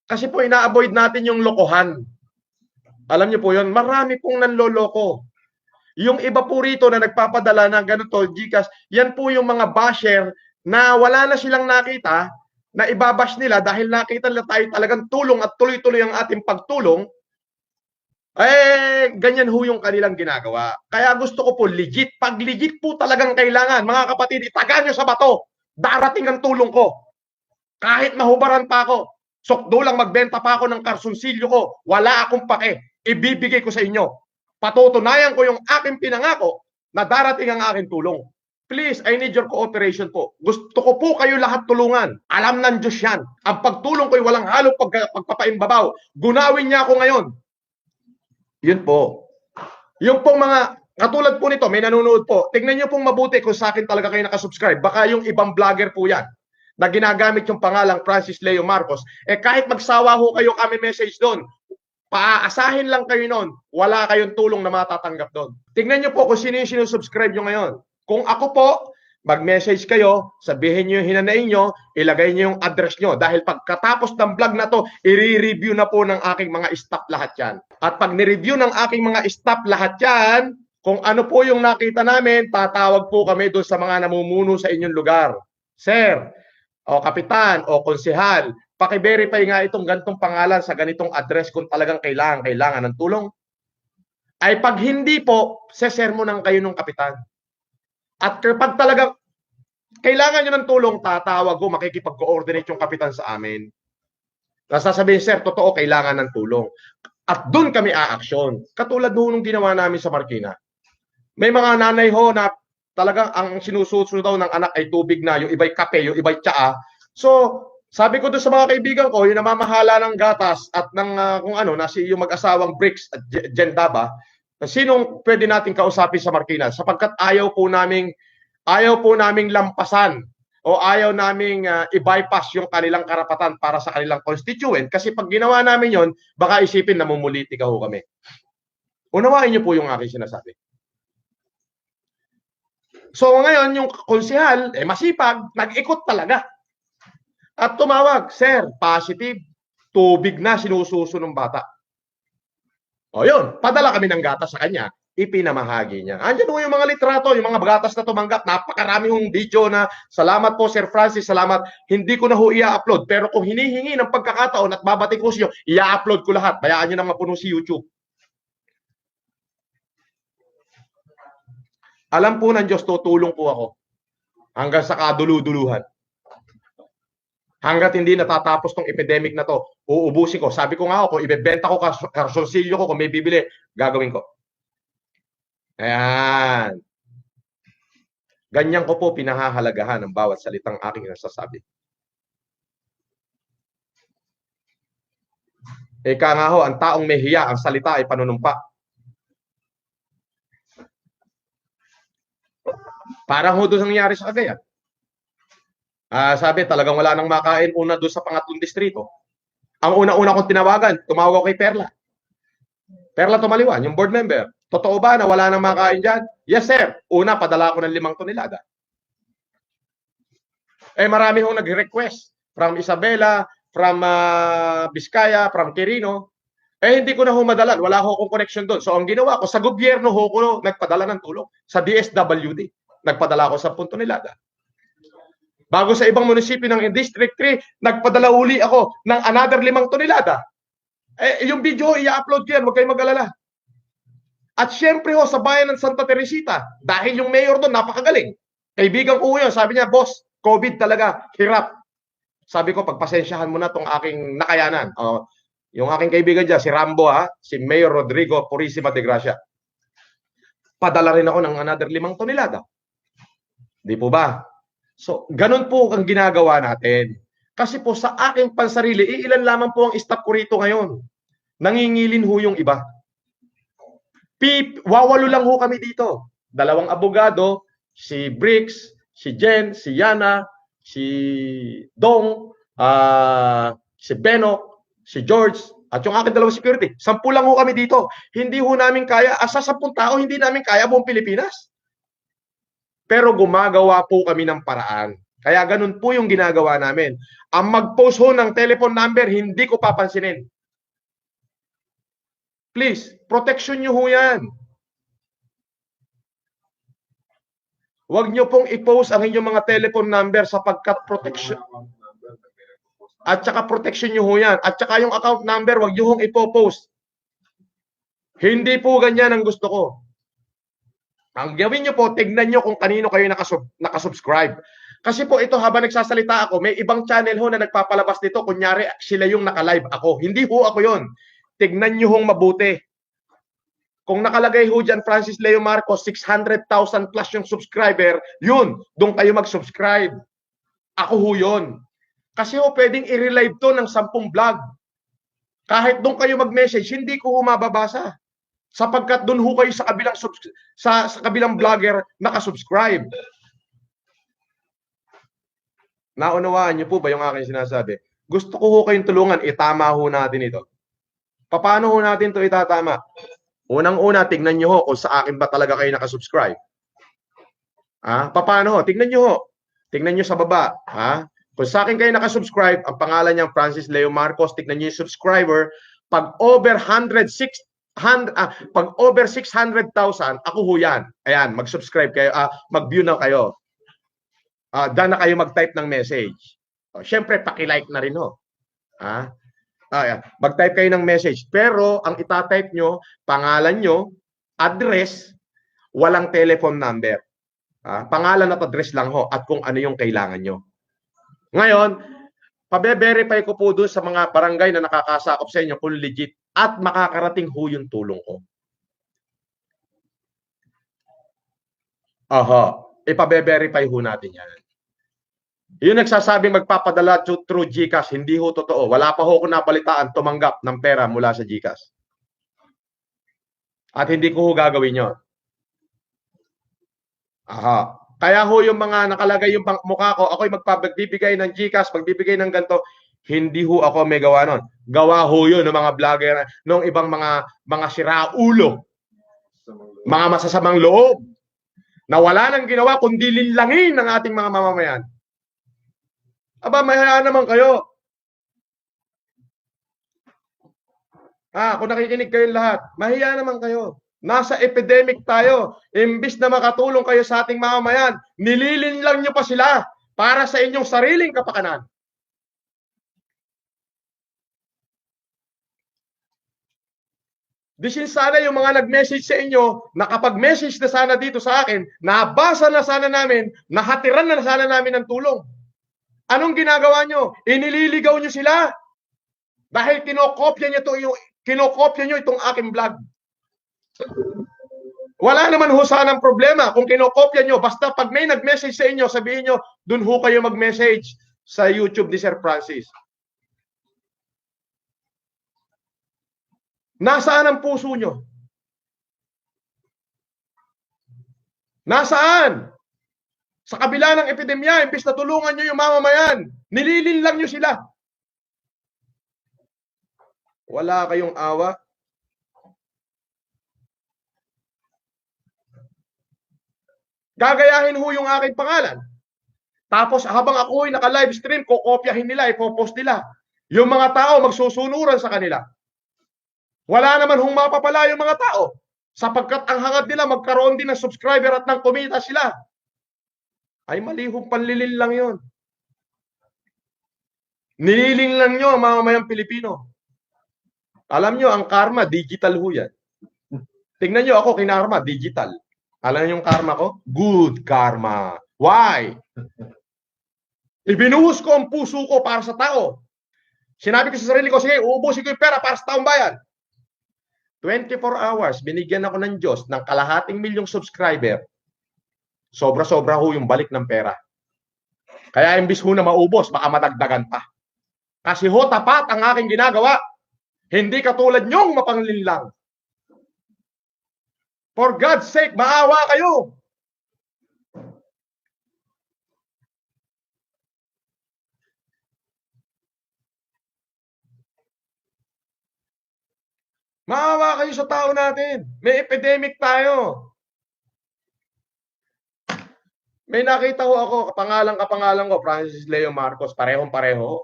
Kasi po ina-avoid natin yung lokohan. Alam niyo po yun, marami pong nanloloko. Yung iba po rito na nagpapadala ng ganito, Gcash, yan po yung mga basher na wala na silang nakita, na ibabash nila dahil nakita nila tayo talagang tulong at tuloy-tuloy ang ating pagtulong, ganyan ho yung kanilang ginagawa. Kaya gusto ko po legit. Pag legit po talagang kailangan, mga kapatid, itaga nyo sa bato. Darating ang tulong ko. Kahit mahubaran pa ako, sokdo lang magbenta pa ako ng karsunsilyo ko, wala akong pake. Ibibigay ko sa inyo. Patutunayan ko yung aking pinangako na darating ang aking tulong. Please, I need your cooperation po. Gusto ko po kayo lahat tulungan. Alam ng Diyos yan. Ang pagtulong ko'y walang halong pagpapaimbabaw. Gunawin niya ako ngayon. Yun po. Yung pong mga, katulad po nito, may nanonood po. Tingnan niyo pong mabuti kung sa akin talaga kayo nakasubscribe. Baka yung ibang vlogger po yan na ginagamit yung pangalang Francis Leo Marcos. Kahit magsawa ho kayo kami message doon, paaasahin lang kayo noon, wala kayong tulong na matatanggap doon. Tingnan niyo po kung sino yung sinusubscribe nyo ngayon. Kung ako po, mag-message kayo, sabihin niyo yung hinanain nyo, ilagay niyo yung address nyo. Dahil pagkatapos ng vlog na to, i-review na po ng aking mga staff lahat yan. At pag ni-review ng aking mga staff lahat yan, kung ano po yung nakita namin, tatawag po kami doon sa mga namumuno sa inyong lugar. Sir, o kapitan, o konsehal, paki-verify nga itong ganitong pangalan sa ganitong address kung talagang kailangan ng tulong. Ay pag hindi po, sesermonan kayo ng kapitan. At kapag talagang kailangan nyo ng tulong, tatawag ko, makikipag-coordinate yung kapitan sa amin. Nasasabihin, sir, totoo, kailangan ng tulong. At doon kami a-action. Katulad nung ginawa namin sa Marikina. May mga nanay ho na talagang ang sinususo daw ng anak ay tubig na, yung iba'y kape, yung iba'y tsaa. So, sabi ko doon sa mga kaibigan ko, yung namamahala ng gatas at ng kung ano, na si yung mag-asawang Bricks at Jendaba, sinong pwede natin kausapin sa Marikina? Sapagkat ayaw po naming lampasan o ayaw naming i-bypass yung kanilang karapatan para sa kanilang constituent. Kasi pag ginawa namin yon, baka isipin na mumulitika ho kami. Unawain niyo po yung aking sinasabi. So ngayon, yung konsehal, masipag, nag-ikot talaga. At tumawag, sir, positive, tubig na sinususo ng bata. O yun, padala kami ng gatas sa kanya, ipinamahagi niya. Andiyan po yung mga litrato, yung mga gatas na tumanggap, napakarami yung video na, salamat po Sir Francis, salamat, hindi ko na ho i-upload, pero kung hinihingi ng pagkakataon at babati ko siyo, i-upload ko lahat, bayaan nyo na mapuno si YouTube. Alam po ng Diyos, tutulong po ako hanggang sa kaduluduluhan. Hanggat hindi natatapos tong epidemic na to, uubusin ko. Sabi ko nga ako, kung ibebenta ko karsolsilyo ko, kung may bibili, gagawin ko. Ayan. Ganyan ko po pinahahalagahan ang bawat salitang aking nasasabi. Ika nga ho, ang taong may hiya, ang salita ay panunumpa. Parang ho doon nangyari sa Cagayan. Sabi, talagang wala nang makain una doon sa pangatlong distrito. Ang una-una kong tinawagan, tumawag ako kay Perla. Perla Tumaliwan, yung board member. Totoo ba na wala nang makain dyan? Yes, sir. Una, padala ko ng 5 tonelada. Marami hong nag-request from Isabela, from Vizcaya, from Quirino. Hindi ko na humadalan. Wala ho akong connection doon. So, ang ginawa ko, sa gobyerno ho ko nagpadala ng tulong. Sa DSWD, nagpadala ko 10 tonelada. Bago sa ibang munisipyo ng District 3, nagpadala uli ako ng another 5 tonelada. Yung video, i-upload ko yan, huwag kayong mag-alala. At syempre ho, sa bayan ng Santa Teresita, dahil yung mayor doon, napakagaling. Kaibigan ko yun, sabi niya, boss, COVID talaga, hirap. Sabi ko, pagpasensyahan mo na itong aking nakayanan. Yung aking kaibigan dyan, si Rambo, si Mayor Rodrigo Purisima de Gracia. Padala rin ako ng another 5 tonelada. Di po ba? So, ganun po ang ginagawa natin. Kasi po sa aking pansarili, ilan lamang po ang staff ko rito ngayon. Nangingilin ho yung iba. Wawalo lang ho kami dito. 2 abogado, si Bricks, si Jen, si Yana, si Dong, si Benok, si George, at yung aking 2 security. 10 lang ho kami dito. Hindi ho namin kaya, sa 10 tao, hindi namin kaya buong Pilipinas. Pero gumagawa po kami ng paraan. Kaya ganun po yung ginagawa namin. Ang mag-post ho ng telephone number, hindi ko papansinin. Please, protection nyo ho yan. Huwag nyo pong i-post ang inyong mga telephone number sapagkat protection. At saka protection nyo ho yan. At saka yung account number, huwag nyo hong ipopost. Hindi po ganyan ang gusto ko. Ang gawin nyo po, tignan nyo kung kanino kayo nakasubscribe. Kasi po ito, habang nagsasalita ako, may ibang channel ho na nagpapalabas nito. Kunyari, sila yung naka-live ako. Hindi ho ako yon. Tignan nyo hong mabuti. Kung nakalagay ho dyan, Francis Leo Marcos, 600,000 plus yung subscriber, yun, doon kayo mag-subscribe. Ako ho yun. Kasi ho, pwedeng i-relive to ng 10 vlog. Kahit doon kayo mag-message, hindi ko ho mababasa. Sapagkat doon ho kayo sa kabilang, sa kabilang vlogger nakasubscribe. Naunawaan niyo po ba yung aking sinasabi? Gusto ko ho kayong tulungan, itama ho natin ito. Paano ho natin ito itatama? Unang-una, tignan nyo ho kung sa akin ba talaga kayo nakasubscribe. Paano ho? Tignan nyo ho. Tignan nyo sa baba. Kung sa akin kayo nakasubscribe, ang pangalan niyang Francis Leo Marcos, tignan nyo yung subscriber. Pag over 600,000, ako ho yan. Ayan, mag-subscribe kayo, mag-view na kayo. Daan na kayo mag-type ng message. Siyempre, paki-like na rin ho. Mag-type kayo ng message. Pero ang itatype nyo, pangalan nyo, address, walang telephone number. Pangalan at address lang ho at kung ano yung kailangan nyo. Ngayon, pabe-verify ko po doon sa mga barangay na nakakasakop sa inyo kung legit at makakarating ho yung tulong ko. Ipabe-verify ho natin yan. Yung nagsasabing magpapadala through GCash, hindi ho totoo. Wala pa ho ako nabalitaan tumanggap ng pera mula sa GCash. At hindi ko ho gagawin yun. Kaya ho yung mga nakalagay yung mukha ko, ako'y magbibigay ng GCash, magbibigay ng ganito, hindi ho ako may gawa nun. Gawa ho yun ng mga vlogger, ng ibang mga siraulo, mga masasamang loob, na wala nang ginawa kundi linlangin ng ating mga mamamayan. Mahayaan naman kayo. Kung nakikinig kayong lahat, mahiya naman kayo. Nasa epidemic tayo. Imbis na makatulong kayo sa ating mamamayan, nililinlang nyo pa sila para sa inyong sariling kapakanan. Disin sana yung mga nag-message sa inyo, nakapag-message na sana dito sa akin, nabasa na sana namin, nahatiran na sana namin ng tulong. Anong ginagawa nyo? Inililigaw nyo sila. Dahil kinokopya nyo itong aking vlog. Wala naman ho sanang problema kung kinokopya nyo. Basta pag may nag-message sa inyo, sabihin nyo, dun ho kayo mag-message sa YouTube ni Sir Francis. Nasaan ang puso nyo? Nasaan? Sa kabila ng epidemya, imbis na tulungan nyo yung mamamayan, nililinlang nyo sila. Wala kayong awa. Gagayahin ho yung aking pangalan. Tapos habang ako'y naka-live stream, kokopyahin nila, ipopost nila. Yung mga tao magsusunuran sa kanila. Wala naman hong mapapala yung mga tao. Sapagkat ang hangad nila magkaroon din ng subscriber at ng kumita sila. Ay malihong panlilin lang yun. Nililing lang nyo ang mamamayang Pilipino. Alam nyo, ang karma, digital ho yan. Tingnan nyo ako, kinarma, digital. Alam nyo yung karma ko? Good karma. Why? Ibinuhos ko ang puso ko para sa tao. Sinabi ko sa sarili ko, sige, uubusin ko yung pera para sa taong bayan. 24 hours, binigyan ako ng Diyos ng 250,000 subscriber. Sobra-sobra ho yung balik ng pera. Kaya imbis ho na maubos, baka madagdagan pa. Kasi ho, tapat ang aking ginagawa. Hindi katulad nyong mapanglinlang. For God's sake, maawa kayo. Maawa kayo sa tao natin. May epidemic tayo. May nakita ho ako, kapangalan ko, Francis Leo Marcos, parehong-pareho.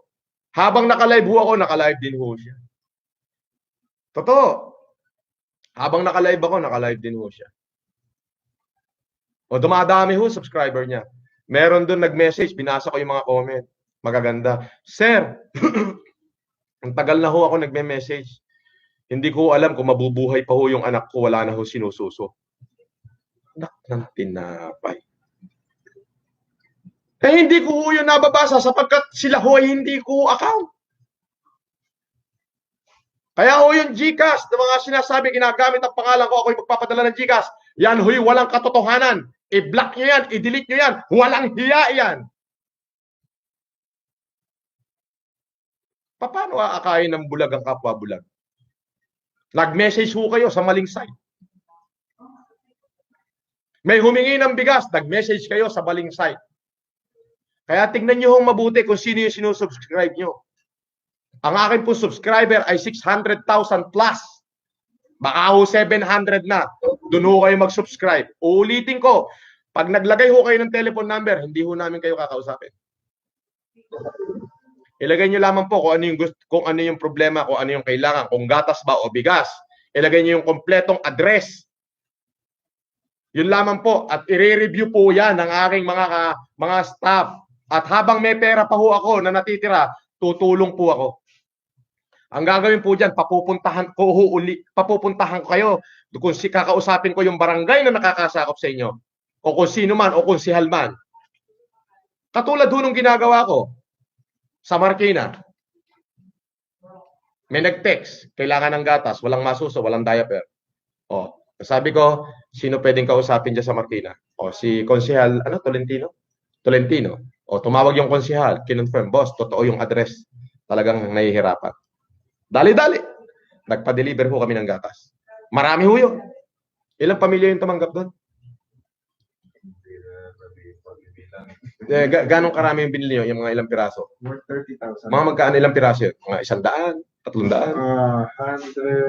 Habang naka-live ho ako, naka-live din ho siya. Totoo. Habang naka-live ako, naka-live din ho siya. O dumadami ho subscriber niya. Meron doon nag-message, binasa ko yung mga comment. Magaganda. Sir, ang tagal na ho ako nagme-message. Hindi ko alam kung mabubuhay pa ho yung anak ko, wala na ho sinususo. Anak ng tinapay. Eh hindi ko ho yun nababasa sapagkat sila ho ay hindi ko account. Kaya ho yung GCash na mga sinasabi ginagamit ang pangalan ko, ako'y magpapadala ng GCash. Yan ho'y walang katotohanan. I-block nyo yan, i-delete nyo yan. Walang hiya yan. Paano aakayin ng bulag ang kapwa bulag? Nag-message ho kayo sa maling site. May humingi ng bigas, nag-message kayo sa maling site. Kaya tingnan nyo hong mabuti kung sino yung sinusubscribe nyo. Ang akin po subscriber ay 600,000 plus. Baka ho 700 na. Doon ho kayo mag-subscribe. Uulitin ko, pag naglagay ho kayo ng telephone number, hindi ho namin kayo kakausapin. Ilagay nyo lamang po kung ano yung gusto, kung ano yung problema, kung ano yung kailangan, kung gatas ba o bigas. Ilagay nyo yung kompletong address. Yun lamang po at i-review po yan ng aking mga staff. At habang may pera pa ho ako na natitira, tutulong po ako. Ang gagawin po diyan, papupuntahan ko kayo kung kakausapin ko yung barangay na nakakasakop sa inyo o kung sino man o konsehal man. Katulad ho nung ginagawa ko sa Marikina. May nag-text, kailangan ng gatas, walang masuso, walang diaper. O, sabi ko, sino pwedeng kausapin dyan sa Marikina? O, si konsehal, Tolentino? O, tumawag yung konsehal, kinonfirm, boss, totoo yung address. Talagang nahihirapan. Dali-dali. Nagpa-deliver ho kami ng gatas. Marami ho yun. Ilang pamilya yung tumanggap doon? Ganong karami yung binili nyo, yung mga ilang piraso? More 30,000. Mga magkaan ilang piraso yun? Mga 100, 300?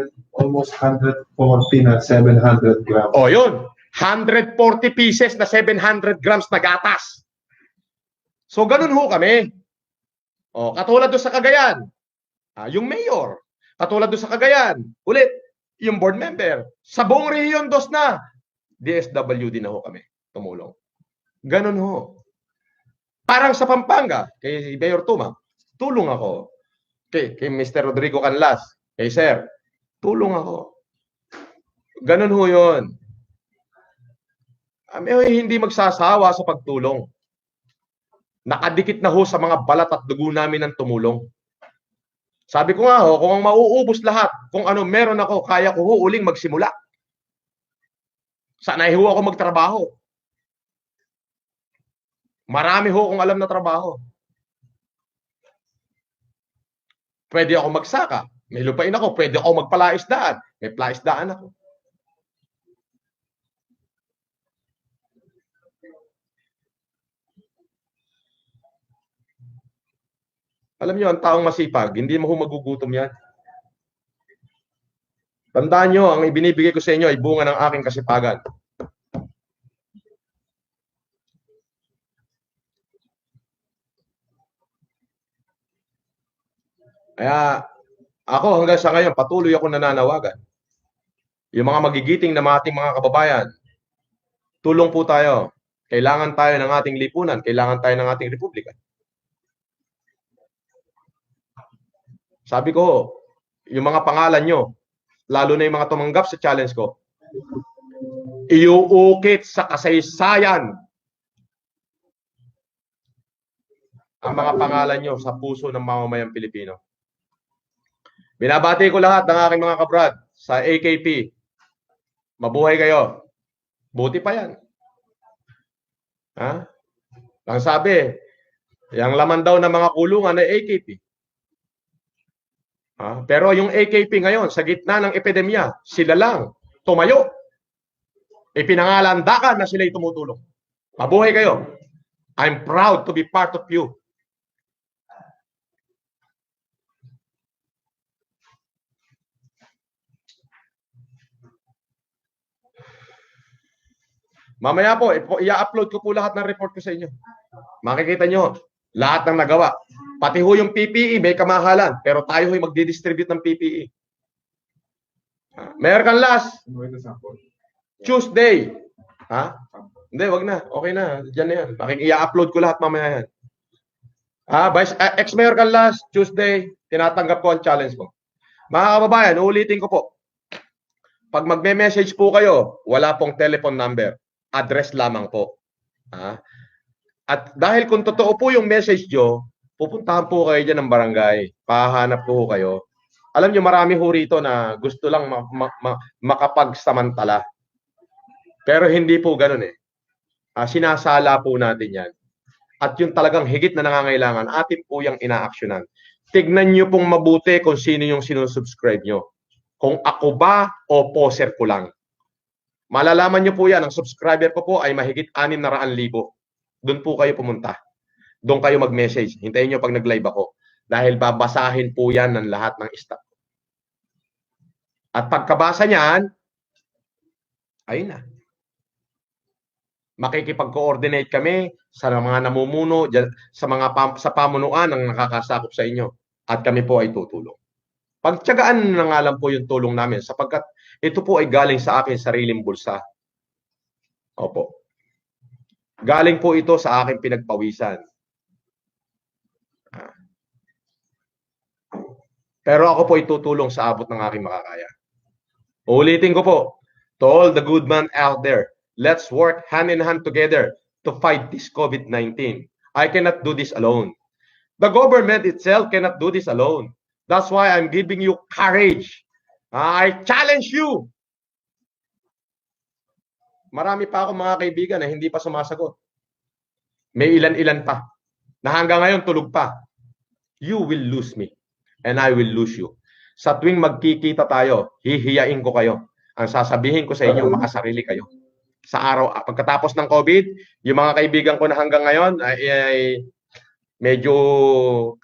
100, almost 140 na 700 grams. O yun, 140 pieces na 700 grams na gatas. So ganun ho kami. O, katulad doon sa Cagayan, yung mayor. Katulad doon sa Cagayan, ulit, yung board member. Sa buong Region 2 na, DSWD na ho kami tumulong. Ganun ho. Parang sa Pampanga, kay Mayor Tuma, tulong ako. Kay Mr. Rodrigo Canlas, kay Sir, tulong ako. Ganun ho yun. Hindi magsasawa sa pagtulong. Nakadikit na ho sa mga balat at dugo namin ang tumulong. Sabi ko nga ho, kung mauubos lahat, kung ano meron ako, kaya ko ho uling magsimula. Sanay ho ako magtrabaho. Marami ho akong alam na trabaho. Pwede ako magsaka. May lupain ako. Pwede ako magpalaisdaan. May palaisdaan ako. Alam niyo, ang taong masipag, hindi mo magugutom yan. Tandaan niyo, ang ibinibigay ko sa inyo ay bunga ng aking kasipagan. Kaya ako hanggang sa ngayon, patuloy ako nananawagan. Yung mga magigiting na ating mga kababayan, tulong po tayo. Kailangan tayo ng ating lipunan, kailangan tayo ng ating republika. Sabi ko, yung mga pangalan nyo, lalo na yung mga tumanggap sa challenge ko, iuukit sa kasaysayan ang mga pangalan nyo sa puso ng mamamayang Pilipino. Binabati ko lahat ng aking mga kabrad sa AKP. Mabuhay kayo. Buti pa yan. Ha? Ang sabi, yung laman daw ng mga kulungan ay AKP. Ha? Pero yung AKP ngayon, sa gitna ng epidemya, sila lang tumayo. Ipinangalandakan na sila'y tumutulong. Mabuhay kayo. I'm proud to be part of you. Mamaya po, i-upload ko po lahat ng report ko sa inyo. Makikita nyo, lahat ng nagawa. Pati ho yung PPE, may kamahalan. Pero tayo ho'y magdi-distribute ng PPE. Mayor Canlas, Tuesday. Ha? Hindi, wag na. Okay na. Diyan na yan. I-upload ko lahat mamaya yan. Ex-Mayor Canlas, Tuesday, tinatanggap ko ang challenge mo. Mga kababayan, uulitin ko po. Pag magme-message po kayo, wala pong telephone number. Address lamang po. At dahil kung totoo po yung message nyo, pupuntahan po kayo dyan ng barangay. Pahanap po kayo. Alam nyo, marami ho rito na gusto lang makapagsamantala. Pero hindi po ganun eh. Sinasala po natin yan. At yung talagang higit na nangangailangan, atin po yung inaaksyonan. Tignan nyo pong mabuti kung sino yung sinusubscribe nyo. Kung ako ba o poser ko lang. Malalaman nyo po yan, ang subscriber ko po ay mahigit 600,000. Doon po kayo pumunta. Doon kayo mag-message. Hintayin nyo pag nag-live ako. Dahil babasahin po yan ng lahat ng staff. At pagkabasa niyan, ayun na. Makikipag-coordinate kami sa mga namumuno, sa pamunuan ng nakakasakop sa inyo. At kami po ay tutulong. Pagtiyagaan na nga lang po yung tulong namin sapagkat ito po ay galing sa aking sariling bulsa. Opo. Galing po ito sa aking pinagpawisan. Pero ako po ay tutulong sa abot ng aking makakaya. Ulitin ko po, to all the good men out there, let's work hand in hand together to fight this COVID-19. I cannot do this alone. The government itself cannot do this alone. That's why I'm giving you courage. I challenge you. Marami pa akong mga kaibigan na hindi pa sumasagot. May ilan-ilan pa na hanggang ngayon tulog pa. You will lose me and I will lose you. Sa tuwing magkikita tayo, hihiyain ko kayo. Ang sasabihin ko sa inyo, makasarili kayo. Sa araw, pagkatapos ng COVID, yung mga kaibigan ko na hanggang ngayon ay medyo,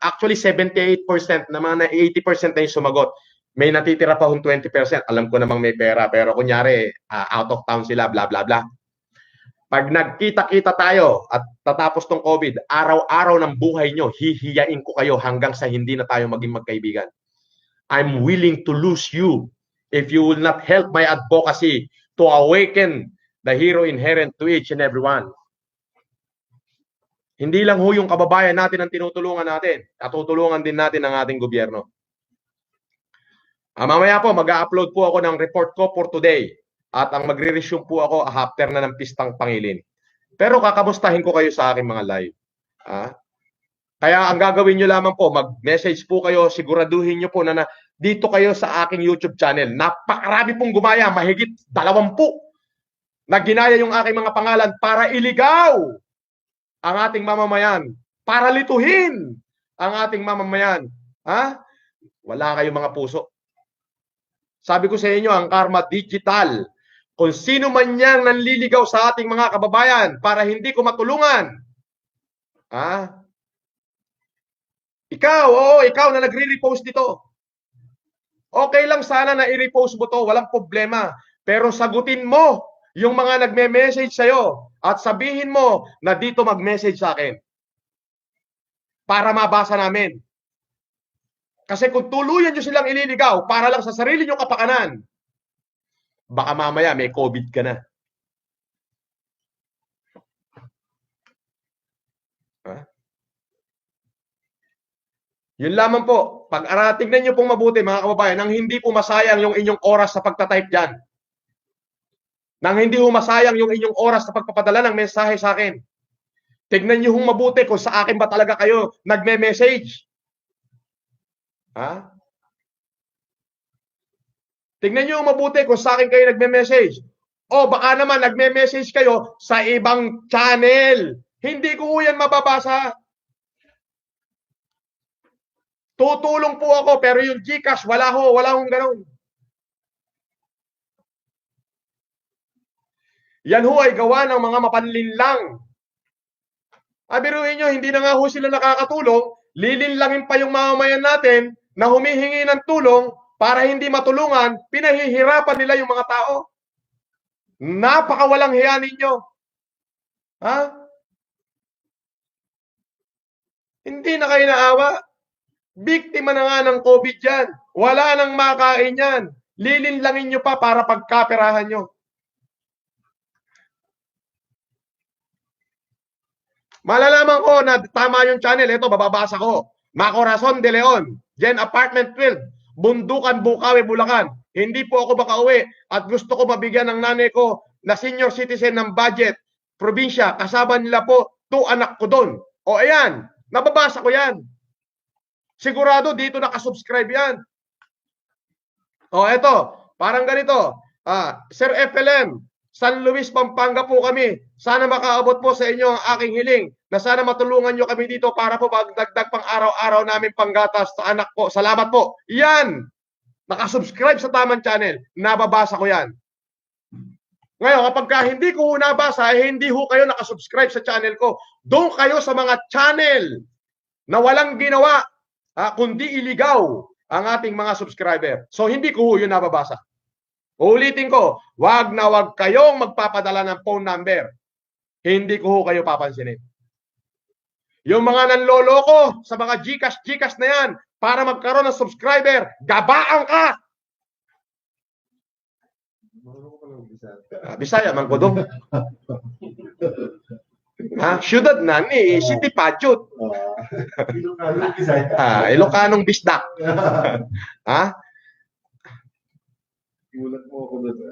actually 78% naman na 80% na yung sumagot. May natitira pa hong 20%. Alam ko namang may pera, pero kunyari, out of town sila, bla bla bla. Pag nagkita-kita tayo at tatapos tong COVID, araw-araw ng buhay nyo, hihiyain ko kayo hanggang sa hindi na tayo maging magkaibigan. I'm willing to lose you if you will not help my advocacy to awaken the hero inherent to each and every one. Hindi lang ho yung kababayan natin ang tinutulungan natin. Natutulungan din natin ang ating gobyerno. Mamaya po, mag-upload po ako ng report ko for today. At ang magre-resume po ako after na ng Pistang Pangilin. Pero kakamustahin ko kayo sa aking mga live. Kaya ang gagawin nyo lamang po, mag-message po kayo, siguraduhin nyo po na dito kayo sa aking YouTube channel. Napakarami pong gumaya, mahigit 20 na ginaya yung aking mga pangalan para iligaw ang ating mamamayan, para lituhin ang ating mamamayan. Wala kayong mga puso. Sabi ko sa inyo, ang karma digital. Kung sino man yang nanliligaw sa ating mga kababayan para hindi ko matulungan. Ikaw na nagre-repost dito. Okay lang sana na i-repost mo to, walang problema. Pero sagutin mo yung mga nagme-message sa'yo at sabihin mo na dito mag-message sa akin. Para mabasa namin. Kasi kung tuluyan nyo silang ililigaw para lang sa sarili nyo kapakanan, baka mamaya may COVID ka na. Yun lamang po. Tignan nyo pong mabuti mga kababayan nang hindi po masayang yung inyong oras sa pagtatype dyan. Nang hindi po masayang yung inyong oras sa pagpapadala ng mensahe sa akin. Tignan nyo hong mabuti kung sa akin ba talaga kayo nagme-message. Tignan nyo mabuti kung sa akin kayo nagme-message. O baka naman nagme-message kayo sa ibang channel. Hindi ko yan mababasa. Tutulong po ako pero yung GCash wala hong ganun. Yan ho ay gawa ng mga mapanlinlang. Biruin nyo, hindi na nga ho sila nakakatulong. Lilinlangin pa yung mamamayan natin na humihingi ng tulong para hindi matulungan, pinahihirapan nila yung mga tao. Napakawalang hiya ninyo. Ha? Hindi na kayo naawa. Biktima na nga ng COVID yan. Wala nang makain yan. Lilinlangin nyo pa para pagkaperahan nyo. Malalaman ko na tama yung channel. Ito, bababasa ko. Macorazon de Leon, Gen Apartment 12, Bundukan, Bukawi, Bulacan. Hindi po ako makauwi at gusto ko mabigyan ng nanay ko na senior citizen ng budget, probinsya. Kasama nila po 2 anak ko doon. O ayan, nababasa ko yan. Sigurado dito nakasubscribe yan. O eto, parang ganito. Sir FLM, San Luis, Pampanga po kami. Sana makaabot po sa inyo ang aking hiling na sana matulungan nyo kami dito para po magdagdag pang araw-araw namin panggatas sa anak ko. Salamat po. Yan! Nakasubscribe sa tamang channel. Nababasa ko yan. Ngayon, kapag hindi ko nabasa, hindi ho kayo nakasubscribe sa channel ko. Doon kayo sa mga channel na walang ginawa, kundi iligaw ang ating mga subscriber. So, hindi ko ho yun nababasa. Ulitin ko, wag na wag kayong magpapadala ng phone number. Hindi ko ho kayo papansinin. Yung mga nanloloko sa mga GCash na yan para magkaroon ng subscriber, gabaan ka! Bisaya, man ko doon. Syudad na ni City Padyot. Ilocanong bisdak. Gulat mo ako doon.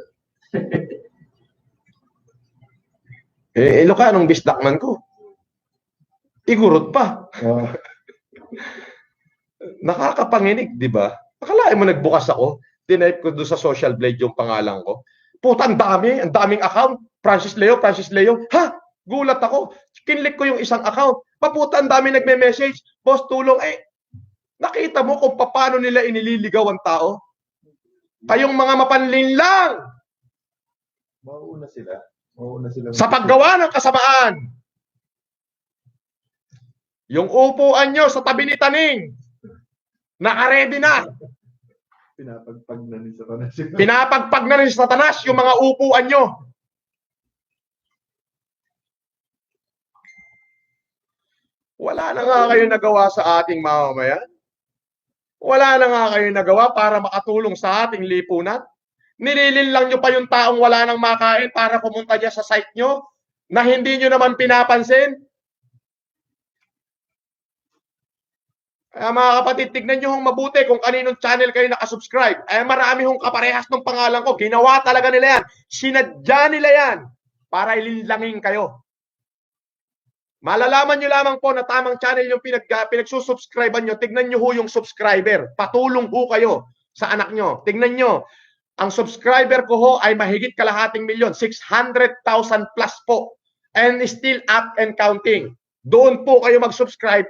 Ilocanong bisdak man ko. Igurot pa. Nakakapanginig, di ba? Akalain mo nagbukas ako, tinype ko doon sa social blade yung pangalan ko. Puta, ang daming account. Francis Leo. Ha? Gulat ako. Kinlik ko yung isang account. Paputa, ang dami nagme-message. Boss, tulong. Nakita mo kung paano nila inililigaw ang tao? Kayong mga mapanlinlang. Mauuna sila. Sa paggawa ng kasamaan. Yung upuan nyo sa tabi ni Taning. Nakaredy na. Pinapagpag na ni Satanas. Pinapagpag na ni Satanas yung mga upuan nyo. Wala na nga kayo nagawa sa ating mamamayan. Wala na nga kayo nagawa para makatulong sa ating lipunan. Nililin lang nyo pa yung taong wala nang makain para pumunta niya sa site nyo na hindi nyo naman pinapansin. Kaya mga kapatid, tignan nyo hong mabuti kung kaninong channel kayo nakasubscribe. Marami hong kaparehas ng pangalan ko. Ginawa talaga nila yan. Sinadya nila yan para ilinlangin kayo. Malalaman nyo lamang po na tamang channel yung pinagsusubscribean nyo. Tignan nyo ho yung subscriber. Patulong ho kayo sa anak nyo. Tignan nyo. Ang subscriber ko ho ay mahigit kalahating milyon. 600,000 plus po. And still up and counting. Doon po kayo mag-subscribe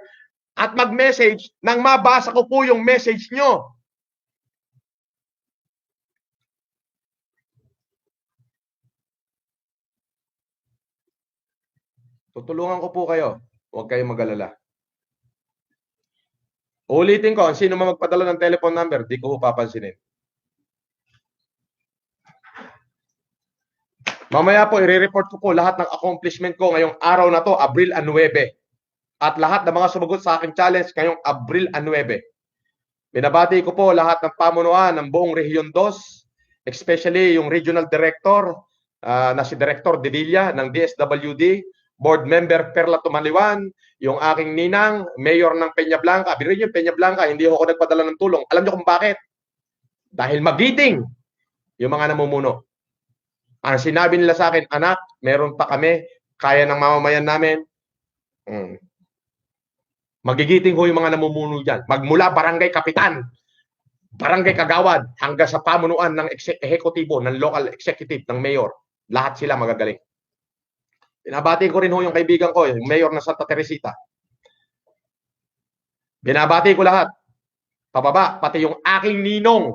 at mag-message nang mabasa ko po yung message nyo. Tutulungan ko po kayo. Huwag kayong mag-alala. Ulitin ko, sino man magpadala ng telephone number, di ko papansinin. Mamaya po, i-report ko po lahat ng accomplishment ko ngayong araw na to, Abril 9. At lahat ng mga sumagot sa aking challenge ngayong Abril 9. Binabati ko po lahat ng pamunuan ng buong Region 2, especially yung Regional Director na si Director De Villa ng DSWD, Board Member Perla Tumaliwan, yung aking ninang, Mayor ng Peñablanca. Biruin yung Peñablanca, hindi ako nagpadala ng tulong. Alam niyo kung bakit? Dahil magiting yung mga namumuno. Ang sinabi nila sa akin, anak, meron pa kami, kaya ng mamamayan namin. Magigiting ho yung mga namumuno dyan. Magmula barangay kapitan, barangay kagawad, hanggang sa pamunuan ng ehekutibo, ng local executive, ng mayor. Lahat sila magagaling. Binabati ko rin ho yung kaibigan ko, yung mayor ng Santa Teresita. Binabati ko lahat. Pababa, pati yung aking ninong.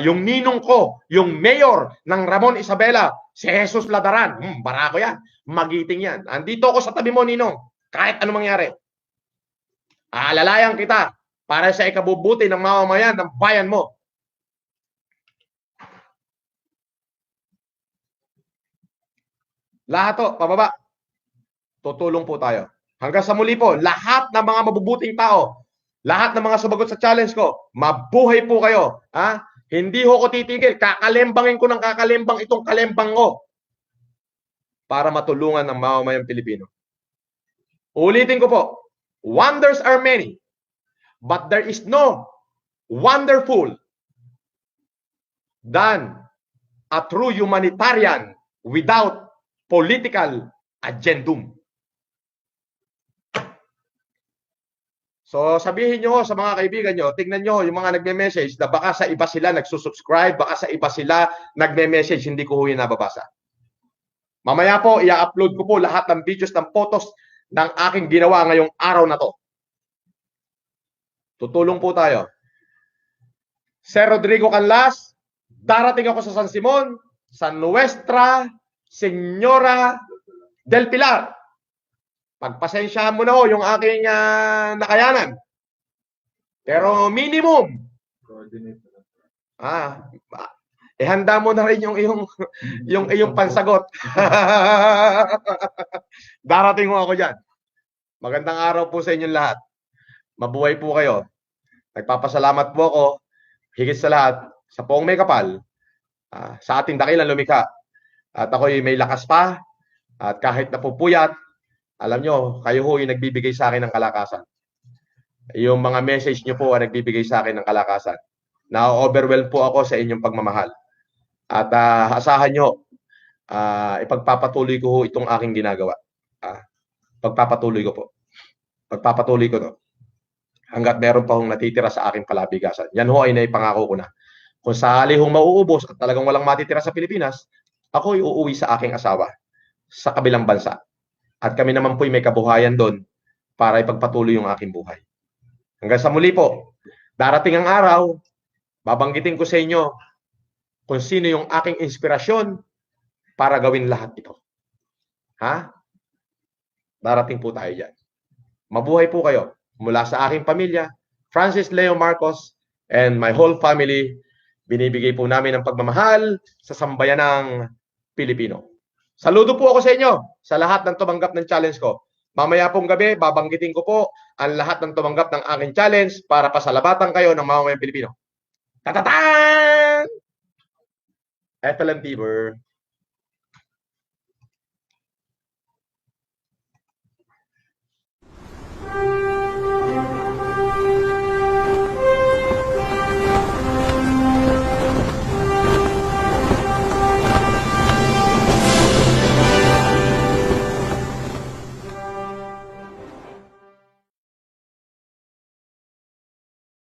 Yung ninong ko, yung mayor ng Ramon Isabela, si Jesus Ladaran. Barako yan. Magiting yan. Andito ako sa tabi mo, ninong. Kahit ano mangyari. Aalalayan kita para sa ikabubuti ng mamamayan ng bayan mo. Lahat to, pababa. Tutulong po tayo. Hanggang sa muli po, lahat ng mga mabubuting tao, lahat ng mga sumagot sa challenge ko, mabuhay po kayo. Ha? Hindi ho ko titigil. Kakalembangin ko ng kakalembang itong kalembang ko para matulungan ng mamamayang Pilipino. Ulitin ko po, wonders are many, but there is no wonderful than a true humanitarian without political agendum. So sabihin nyo sa mga kaibigan nyo, tingnan nyo yung mga nagme-message na baka sa iba sila nagsusubscribe, baka sa iba sila nagme-message, hindi ko yung nababasa. Mamaya po, i-upload ko po lahat ng videos ng photos ng aking ginawa ngayong araw na to. Tutulong po tayo. Sir Rodrigo Canlas, darating ako sa San Simon, sa Nuestra Señora del Pilar. Pagpasensyahan mo na ho yung aking nakayanan. Pero minimum, Coordinate. handa mo na rin yung iyong pansagot. Darating ho ako dyan. Magandang araw po sa inyong lahat. Mabuhay po kayo. Nagpapasalamat po ako, higit sa lahat, sa poong may kapal, sa ating dakilang lumikha. At ako'y may lakas pa, at kahit napupuyat, alam nyo, kayo ho yung nagbibigay sa akin ng kalakasan. Yung mga message nyo po ay nagbibigay sa akin ng kalakasan. Na-overwhelm po ako sa inyong pagmamahal. At asahan nyo, ipagpapatuloy ko ho itong aking ginagawa. Pagpapatuloy ko po. Pagpapatuloy ko to. Hanggat meron pa hong natitira sa aking palabigasan. Yan ho ay naipangako ko na. Kung sakali hong mauubos at talagang walang matitira sa Pilipinas, ako'y uuwi sa aking asawa sa kabilang bansa. At kami naman po'y may kabuhayan doon para ipagpatuloy yung aking buhay. Hanggang sa muli po, darating ang araw, babanggitin ko sa inyo kung sino yung aking inspirasyon para gawin lahat ito. Darating po tayo dyan. Mabuhay po kayo. Mula sa aking pamilya, Francis Leo Marcos and my whole family, binibigay po namin ang pagmamahal sa sambayanang Pilipino. Saludo po ako sa inyo, sa lahat ng tumanggap ng challenge ko. Mamaya pong gabi, babanggitin ko po ang lahat ng tumanggap ng aking challenge para pasalamatan kayo ng mamamayang Pilipino. Tatatan! FLM Fever.